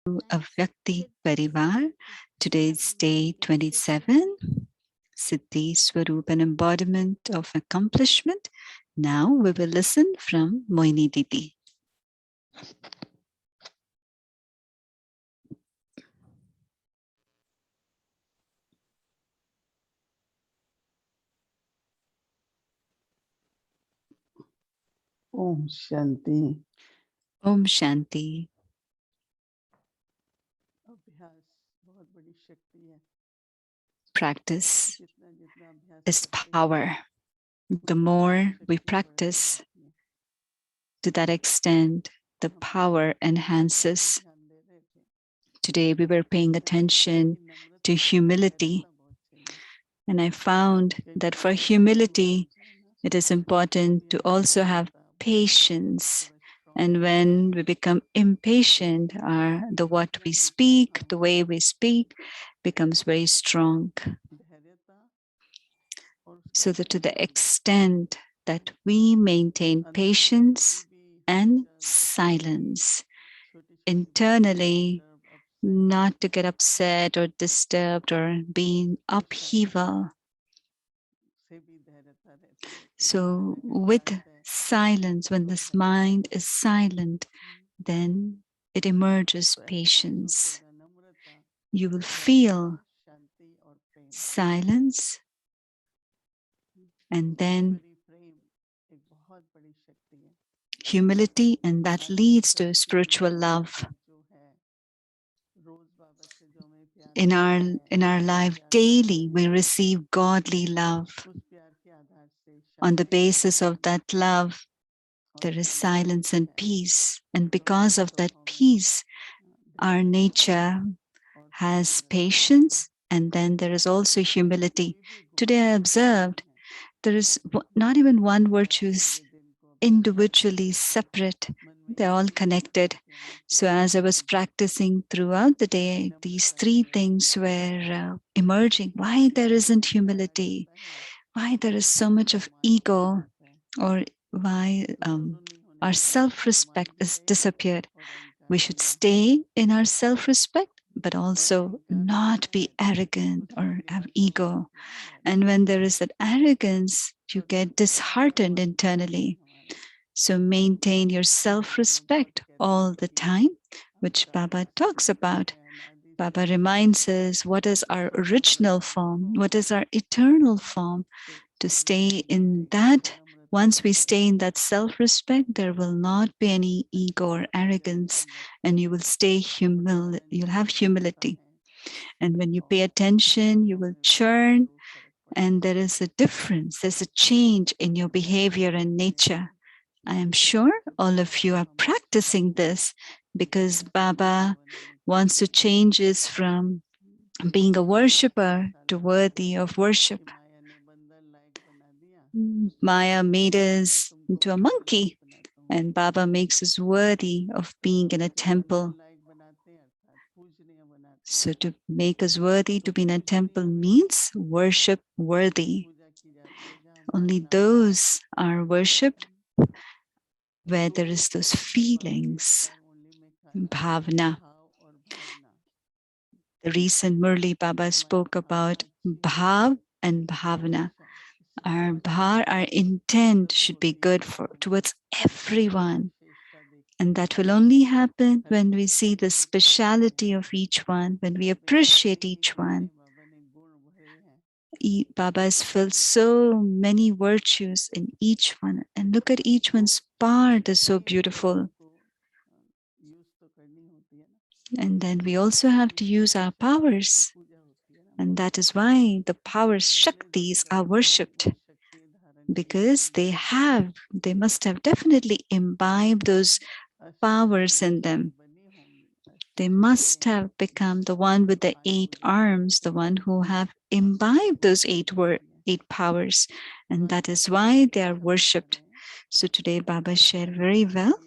Oct26 Parivar. Today's day 27, Siddhi Swarup, an embodiment of accomplishment. Now we will listen from Moini Didi. Om Shanti. Om Shanti. Practice is power. The more we practice, to that extent, the power enhances. Today we were paying attention to humility. And I found that for humility, it is important to also have patience. And when we become impatient, the what we speak, the way we speak, becomes very strong. So that to the extent that we maintain patience and silence internally, not to get upset or disturbed or be in upheaval. So with silence, when this mind is silent, then it emerges patience. You will feel silence, and then humility, and that leads to spiritual love. In our life daily, we receive godly love. On the basis of that love, there is silence and peace. And because of that peace, our nature has patience, and then there is also humility. Today I observed there is not even one virtue is individually separate. They're all connected. So as I was practicing throughout the day, these three things were emerging. Why there isn't humility? Why there is so much of ego? Or why our self-respect has disappeared? We should stay in our self-respect, but also not be arrogant or have ego. And when there is that arrogance, you get disheartened internally. So maintain your self-respect all the time, which Baba talks about. Baba reminds us what is our original form, what is our eternal form. To stay in that, once we stay in that self-respect, there will not be any ego or arrogance, and you will stay humble, you'll have humility. And when you pay attention, you will churn, and there is a difference, there's a change in your behavior and nature. I am sure all of you are practicing this because Baba wants to change us from being a worshipper to worthy of worship. Maya made us into a monkey, and Baba makes us worthy of being in a temple. So to make us worthy to be in a temple means worship worthy. Only those are worshipped where there is those feelings, bhavna. The recent Murli Baba spoke about bhav and bhavna. Our intent should be good towards everyone. And that will only happen when we see the speciality of each one, when we appreciate each one. Baba has filled so many virtues in each one. And look at each one's part is so beautiful. And then we also have to use our powers. And that is why the power Shaktis are worshipped. Because they must have definitely imbibed those powers in them. They must have become the one with the 8 arms, the one who have imbibed those 8 powers. And that is why they are worshipped. So today Baba shared very well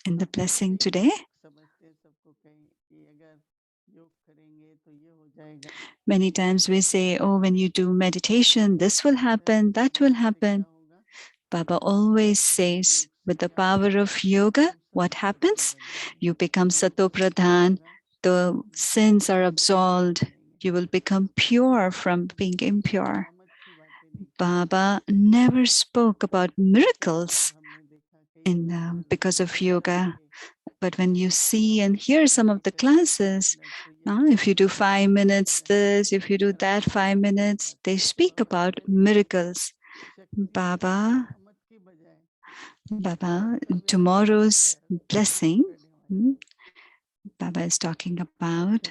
in the blessing today. Many times we say, oh, when you do meditation, this will happen, that will happen. Baba always says, With the power of yoga, what happens? You become Satopradhan, the sins are absolved, you will become pure from being impure. Baba never spoke about miracles because of yoga. But when you see and hear some of the classes, if you do 5 minutes this, if you do that 5 minutes, they speak about miracles. Baba, tomorrow's blessing, Baba is talking about,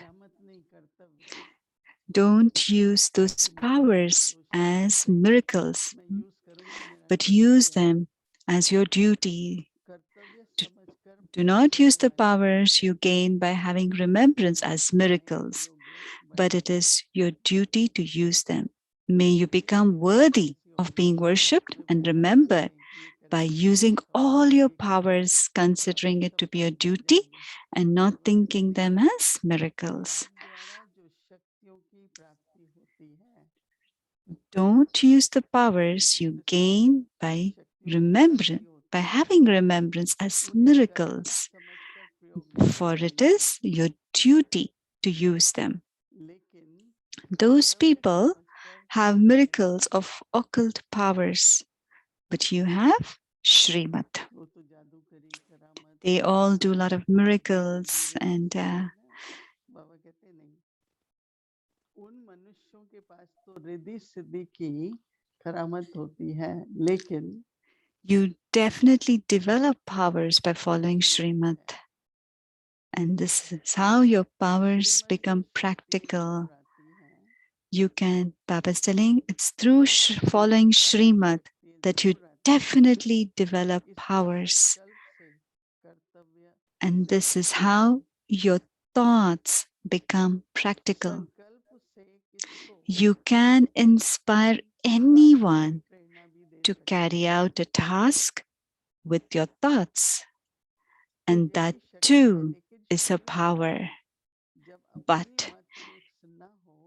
don't use those powers as miracles, but use them as your duty. Do not use the powers you gain by having remembrance as miracles, but it is your duty to use them. May you become worthy of being worshipped and remembered by using all your powers, considering it to be a duty and not thinking them as miracles. Don't use the powers you gain by having remembrance as miracles, for it is your duty to use them. Those people have miracles of occult powers, but you have Srimad. They all do a lot of miracles and you definitely develop powers by following Srimad. And this is how your powers become practical. You can, Baba is telling, it's through following Srimad that you definitely develop powers. And this is how your thoughts become practical. You can inspire anyone to carry out a task with your thoughts. And that too is a power. But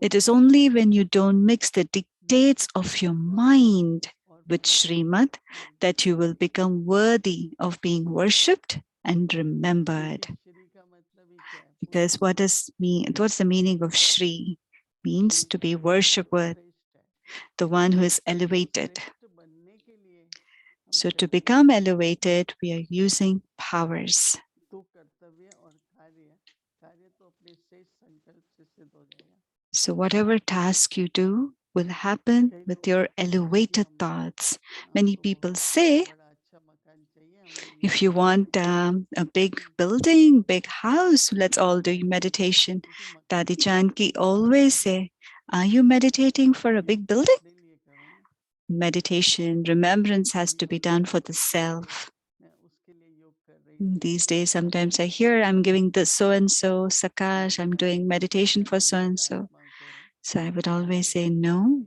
it is only when you don't mix the dictates of your mind with Srimad that you will become worthy of being worshipped and remembered. Because what's the meaning of Shri? Means to be worshipped, the one who is elevated. So to become elevated, we are using powers. So whatever task you do will happen with your elevated thoughts. Many people say, if you want a big building, big house, let's all do meditation. Dadi Janki always say, are you meditating for a big building? Meditation, remembrance has to be done for the self. These days, sometimes I hear I'm giving this so-and-so, Sakash, I'm doing meditation for so-and-so. So I would always say, no,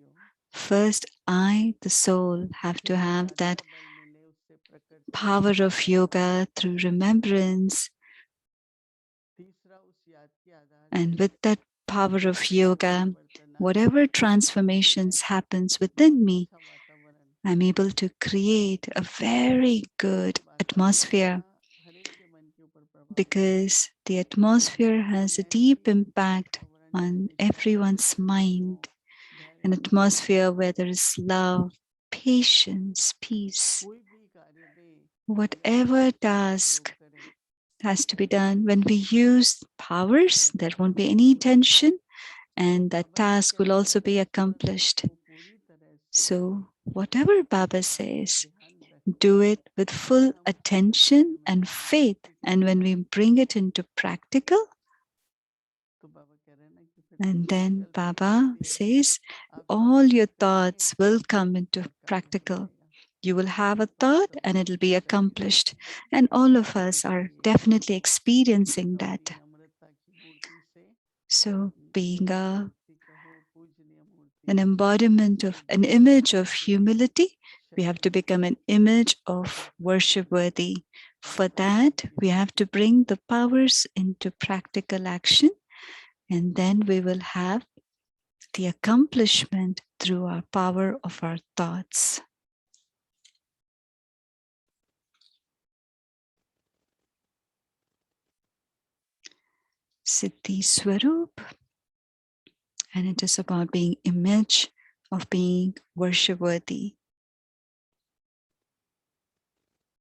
first I, the soul, have to have that power of yoga through remembrance. And with that power of yoga, whatever transformations happens within me, I'm able to create a very good atmosphere, because the atmosphere has a deep impact on everyone's mind. An atmosphere where there is love, patience, peace. Whatever task has to be done, when we use powers, there won't be any tension, and that task will also be accomplished. So whatever Baba says, do it with full attention and faith. And when we bring it into practical, and then Baba says, all your thoughts will come into practical. You will have a thought and it'll be accomplished. And all of us are definitely experiencing that. So being an embodiment of an image of humility, we have to become an image of worship worthy. For that, we have to bring the powers into practical action, and then we will have the accomplishment through our power of our thoughts. Siddhi Swarup, and it is about being image of being worship worthy.